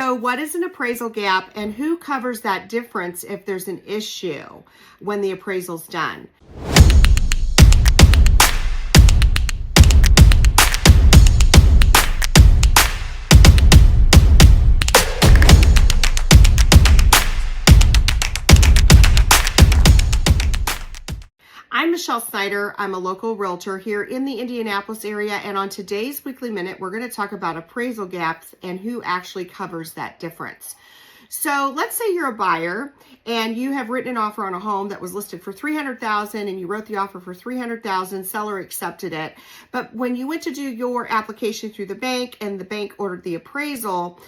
So what is an appraisal gap and who covers that difference if there's an issue when the appraisal's done? I'm 𝘠𝘯𝘕. I'm a local realtor here in the Indianapolis area, and on today's Weekly Minute, we're going to talk about appraisal gaps and who actually covers that difference. So let's say you're a buyer and you have written an offer on a home that was listed for $300,000 and you wrote the offer for $300,000, seller accepted it. But when you went to do your application through the bank and the bank ordered the appraisal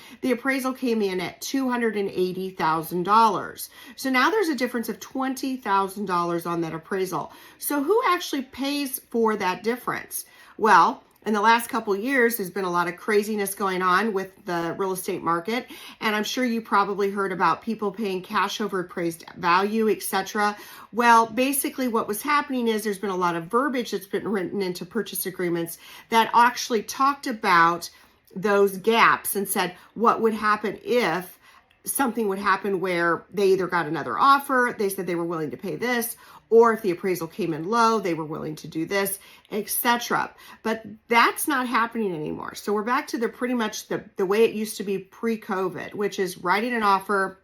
came in at $280,000. So now there's a difference of $20,000 on that appraisal. So who actually pays for that difference? Well, in the last couple of years, there's been a lot of craziness going on with the real estate market, and I'm sure you probably heard about people paying cash over appraised value, etc. Well, basically what was happening is there's been a lot of verbiage that's been written into purchase agreements that actually talked about those gaps and said what would happen if something would happen where they either got another offer, they said they were willing to pay this, or if the appraisal came in low, they were willing to do this, etc. But that's not happening anymore. So we're back to pretty much the way it used to be pre-COVID, which is writing an offer,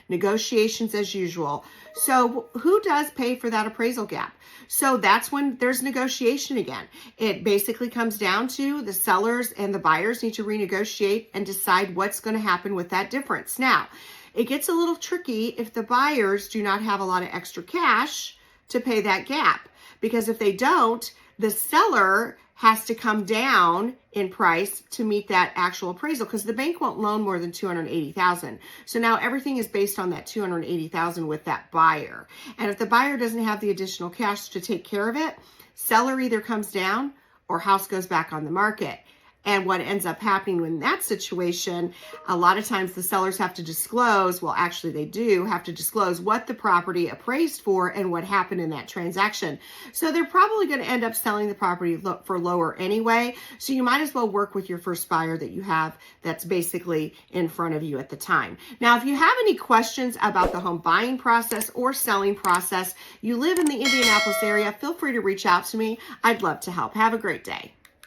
negotiations as usual. So who does pay for that appraisal gap? So that's when there's negotiation again. It basically comes down to the sellers and the buyers need to renegotiate and decide what's going to happen with that difference. Now, it gets a little tricky if the buyers do not have a lot of extra cash to pay that gap, because if they don't, the seller has to come down in price to meet that actual appraisal, because the bank won't loan more than $280,000. So now everything is based on that $280,000 with that buyer. And if the buyer doesn't have the additional cash to take care of it, seller either comes down or house goes back on the market. And what ends up happening in that situation, a lot of times the sellers have to disclose, well, actually they do have to disclose what the property appraised for and what happened in that transaction. So they're probably going to end up selling the property for lower anyway. So you might as well work with your first buyer that you have that's basically in front of you at the time. Now, if you have any questions about the home buying process or selling process, you live in the Indianapolis area, feel free to reach out to me. I'd love to help. Have a great day.